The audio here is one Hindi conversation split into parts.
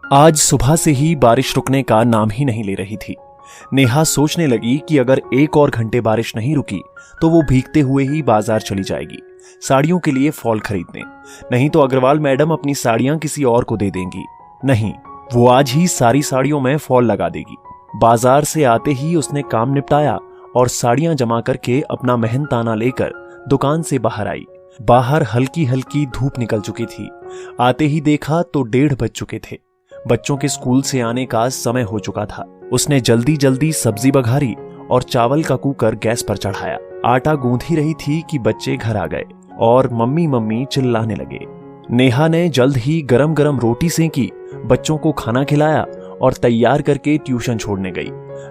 आज सुबह से ही बारिश रुकने का नाम ही नहीं ले रही थी। नेहा सोचने लगी कि अगर 1 और घंटे बारिश नहीं रुकी तो वो भीगते हुए ही बाजार चली जाएगी साड़ियों के लिए फॉल खरीदने। नहीं तो अग्रवाल मैडम अपनी साड़ियां किसी और को दे देंगी। नहीं, वो आज ही सारी साड़ियों में फॉल लगा देगी। बाजार से आते ही उसने काम निपटाया और साड़ियां जमा करके अपना मेहनताना लेकर दुकान से बाहर आई। बाहर हल्की हल्की धूप निकल चुकी थी। आते ही देखा तो 1:30 बज चुके थे। बच्चों के स्कूल से आने का समय हो चुका था। उसने जल्दी जल्दी सब्जी बघारी और चावल का कुकर गैस पर चढ़ाया। आटा गूंथ ही रही थी कि बच्चे घर आ गए और मम्मी मम्मी चिल्लाने लगे। नेहा ने जल्द ही गरम गरम रोटी सेंकी, बच्चों को खाना खिलाया और तैयार करके ट्यूशन छोड़ने गई।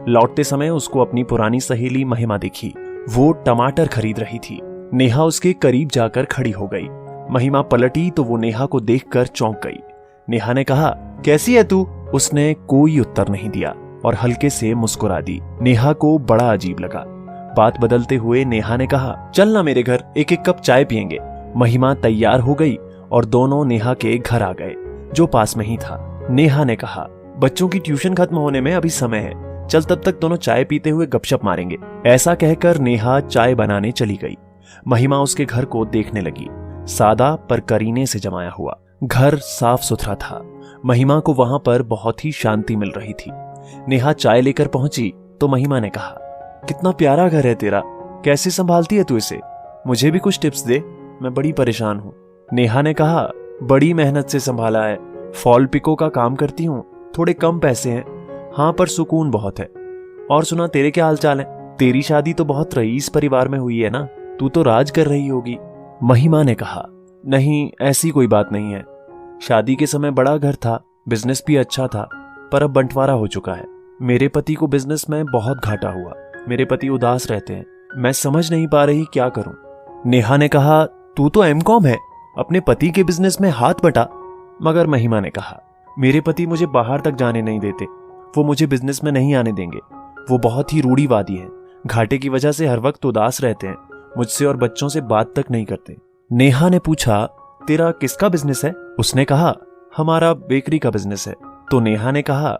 लौटते समय उसको अपनी पुरानी सहेली महिमा दिखी। वो टमाटर खरीद रही थी। नेहा उसके करीब जाकर खड़ी हो गई। महिमा पलटी तो वो नेहा को देखकर चौंक गई। नेहा ने कहा, कैसी है तू? उसने कोई उत्तर नहीं दिया और हल्के से मुस्कुरा दी। नेहा को बड़ा अजीब लगा। बात बदलते हुए नेहा ने कहा, चल ना मेरे घर, एक एक कप चाय पियेंगे। महिमा तैयार हो गई और दोनों नेहा के घर आ गए, जो पास में ही था। नेहा ने कहा, बच्चों की ट्यूशन खत्म होने में अभी समय है, चल तब तक दोनों चाय पीते हुए गपशप मारेंगे। ऐसा कहकर नेहा चाय बनाने चली गई। महिमा उसके घर को देखने लगी। सादा पर करीने से जमाया हुआ घर साफ सुथरा था। महिमा को वहां पर बहुत ही शांति मिल रही थी। नेहा चाय लेकर पहुंची तो महिमा ने कहा, कितना प्यारा घर है तेरा, कैसे संभालती है तू इसे? मुझे भी कुछ टिप्स दे, मैं बड़ी परेशान हूँ। नेहा ने कहा, बड़ी मेहनत से संभाला है, फॉल पिको का काम करती हूँ, थोड़े कम पैसे हैं, हाँ पर सुकून बहुत है। और सुना, तेरे क्या हाल चाल है? तेरी शादी तो बहुत रईस परिवार में हुई है ना, तू तो राज कर रही होगी। महिमा ने कहा, नहीं ऐसी कोई बात नहीं है, शादी के समय बड़ा घर था, बिजनेस भी अच्छा था, पर अब बंटवारा हो चुका है। मेरे पति को बिजनेस में बहुत घाटा हुआ, मेरे पति उदास रहते हैं, मैं समझ नहीं पा रही क्या करूं। नेहा ने कहा, तू तो एमकॉम है, अपने पति के बिजनेस में हाथ बटा। मगर महिमा ने कहा, मेरे पति मुझे बाहर तक जाने नहीं देते, वो मुझे बिजनेस में नहीं आने देंगे, वो बहुत ही रूढ़िवादी हैं, घाटे की वजह से हर वक्त उदास रहते हैं, मुझसे और बच्चों से बात तक नहीं करते। नेहा ने पूछा, तेरा किसका बिजनेस है? उसने कहा, हमारा बेकरी का बिजनेस है। तो नेहा ने कहा,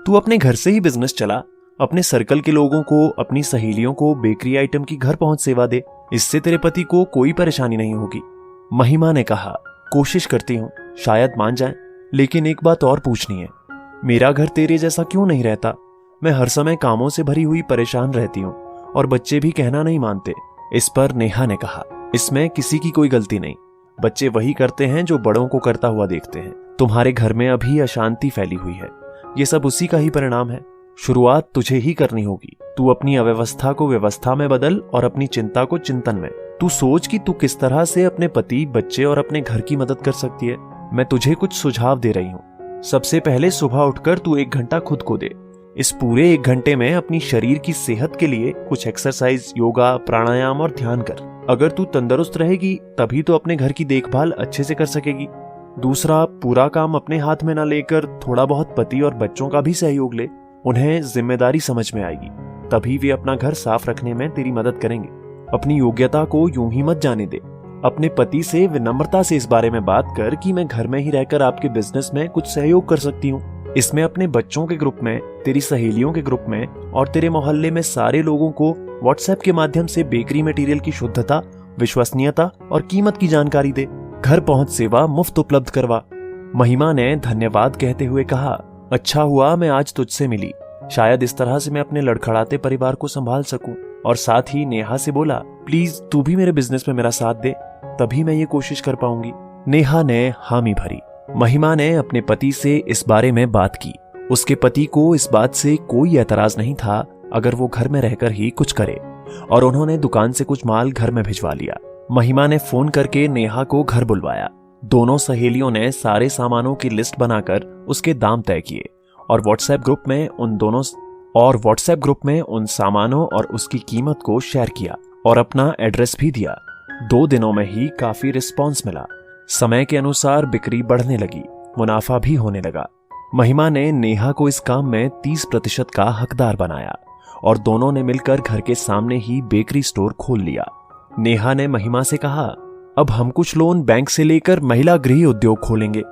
तू अपने घर से ही बिजनेस चला, अपने सर्कल के लोगों को, अपनी सहेलियों को बेकरी आइटम की घर पहुंच सेवा दे, इससे तेरे पति को कोई परेशानी नहीं होगी। महिमा ने कहा, कोशिश करती हूँ, शायद मान जाए, लेकिन एक बात और पूछनी है, मेरा घर तेरे जैसा क्यों नहीं रहता? मैं हर समय कामों से भरी हुई परेशान रहती हूँ और बच्चे भी कहना नहीं मानते। इस पर नेहा ने कहा, इसमें किसी की कोई गलती नहीं, बच्चे वही करते हैं जो बड़ों को करता हुआ देखते हैं। तुम्हारे घर में अभी अशांति फैली हुई है, ये सब उसी का ही परिणाम है। शुरुआत तुझे ही करनी होगी। तू अपनी अव्यवस्था को व्यवस्था में बदल और अपनी चिंता को चिंतन में। तू सोच कि तू किस तरह से अपने पति, बच्चे और अपने घर की मदद कर सकती है। मैं तुझे कुछ सुझाव दे रही हूँ। सबसे पहले सुबह उठकर तू 1 घंटा खुद को दे। इस पूरे 1 घंटे में अपनी शरीर की सेहत के लिए कुछ एक्सरसाइज, योगा, प्राणायाम और ध्यान कर। अगर तू तंदुरुस्त रहेगी तभी तो अपने घर की देखभाल अच्छे से कर सकेगी। दूसरा, पूरा काम अपने हाथ में न लेकर थोड़ा बहुत पति और बच्चों का भी सहयोग ले। उन्हें जिम्मेदारी समझ में आएगी, तभी वे अपना घर साफ रखने में तेरी मदद करेंगे। अपनी योग्यता को यूं ही मत जाने दे। अपने पति से विनम्रता से इस बारे में बात कर कि मैं घर में ही रहकर आपके बिजनेस में कुछ सहयोग कर सकती हूँ। इसमें अपने बच्चों के ग्रुप में, तेरी सहेलियों के ग्रुप में और तेरे मोहल्ले में सारे लोगों को व्हाट्सएप के माध्यम से बेकरी मटेरियल की शुद्धता, विश्वसनीयता और कीमत की जानकारी दे। घर पहुंच सेवा मुफ्त उपलब्ध करवा। महिमा ने धन्यवाद कहते हुए कहा, अच्छा हुआ मैं आज तुझसे मिली, शायद इस तरह से मैं अपने लड़खड़ाते परिवार को संभाल सकूं। और साथ ही नेहा से बोला, प्लीज तू भी मेरे बिजनेस में मेरा साथ दे, तभी मैं ये कोशिश कर पाऊंगी। नेहा ने हामी भरी। महिमा ने अपने पति से इस बारे में बात की। उसके पति को इस बात से कोई एतराज नहीं था अगर वो घर में रहकर ही कुछ करे, और उन्होंने दुकान से कुछ माल घर में भिजवा लिया। महिमा ने फोन करके नेहा को घर बुलवाया। दोनों सहेलियों ने सारे सामानों की लिस्ट बनाकर उसके दाम तय किए और व्हाट्सएप ग्रुप में उन सामानों और उसकी कीमत को शेयर किया और अपना एड्रेस भी दिया। 2 दिनों में ही काफी रिस्पॉन्स मिला। समय के अनुसार बिक्री बढ़ने लगी, मुनाफा भी होने लगा। महिमा ने नेहा को इस काम में 30% का हकदार बनाया और दोनों ने मिलकर घर के सामने ही बेकरी स्टोर खोल लिया। नेहा ने महिमा से कहा, अब हम कुछ लोन बैंक से लेकर महिला गृह उद्योग खोलेंगे।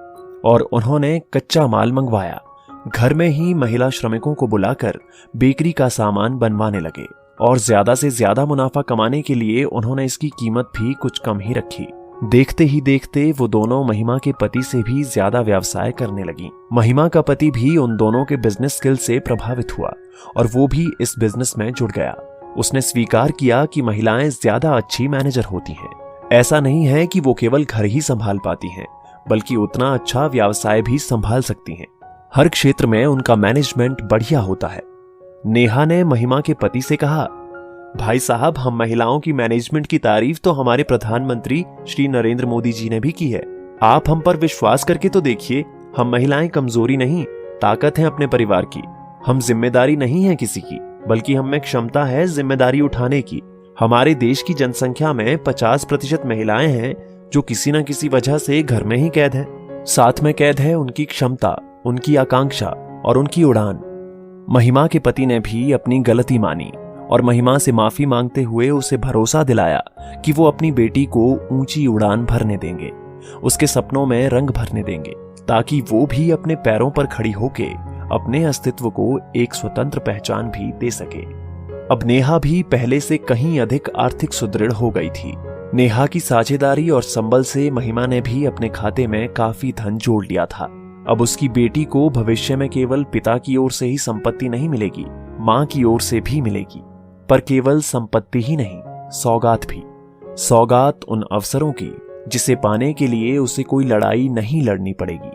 और उन्होंने कच्चा माल मंगवाया। घर में ही महिला श्रमिकों को बुलाकर बेकरी का सामान बनवाने लगे और ज्यादा से ज्यादा मुनाफा कमाने के लिए उन्होंने इसकी कीमत भी कुछ कम ही रखी। देखते ही देखते वो दोनों महिमा के पति से भी ज्यादा व्यवसाय करने लगी। महिमा का पति भी उन दोनों के बिजनेस स्किल से प्रभावित हुआ और वो भी इस बिजनेस में जुड़ गया। उसने स्वीकार किया कि महिलाएं ज्यादा अच्छी मैनेजर होती हैं। ऐसा नहीं है कि वो केवल घर ही संभाल पाती हैं, बल्कि उतना अच्छा व्यवसाय भी संभाल सकती हैं। हर क्षेत्र में उनका मैनेजमेंट बढ़िया होता है। नेहा ने महिमा के पति से कहा, भाई साहब, हम महिलाओं की मैनेजमेंट की तारीफ तो हमारे प्रधानमंत्री श्री नरेंद्र मोदी जी ने भी की है। आप हम पर विश्वास करके तो देखिए। हम महिलाएं कमजोरी नहीं, ताकत हैं अपने परिवार की। हम जिम्मेदारी नहीं है किसी की, बल्कि हम में क्षमता है जिम्मेदारी उठाने की। हमारे देश की जनसंख्या में 50% महिलाएं हैं जो किसी न किसी वजह से घर में ही कैद हैं। साथ में कैद है उनकी क्षमता, उनकी आकांक्षा और उनकी उड़ान। महिमा के पति ने भी अपनी गलती मानी और महिमा से माफी मांगते हुए उसे भरोसा दिलाया कि वो अपनी बेटी को ऊंची उड़ान भरने देंगे, उसके सपनों में रंग भरने देंगे, ताकि वो भी अपने पैरों पर खड़ी होके अपने अस्तित्व को एक स्वतंत्र पहचान भी दे सके। अब नेहा भी पहले से कहीं अधिक आर्थिक सुदृढ़ हो गई थी। नेहा की साझेदारी और संबल से महिमा ने भी अपने खाते में काफी धन जोड़ लिया था। अब उसकी बेटी को भविष्य में केवल पिता की ओर से ही संपत्ति नहीं मिलेगी, मां की ओर से भी मिलेगी। पर केवल संपत्ति ही नहीं, सौगात भी। सौगात उन अवसरों की जिसे पाने के लिए उसे कोई लड़ाई नहीं लड़नी पड़ेगी,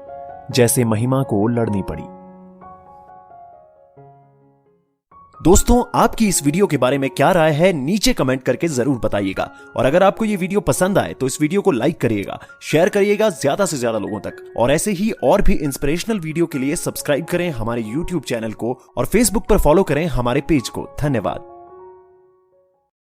जैसे महिमा को लड़नी पड़ी। दोस्तों, आपकी इस वीडियो के बारे में क्या राय है, नीचे कमेंट करके जरूर बताइएगा। और अगर आपको ये वीडियो पसंद आए तो इस वीडियो को लाइक करिएगा, शेयर करिएगा ज्यादा से ज्यादा लोगों तक। और ऐसे ही और भी इंस्पिरेशनल वीडियो के लिए सब्सक्राइब करें हमारे YouTube चैनल को और Facebook पर फॉलो करें हमारे पेज को। धन्यवाद।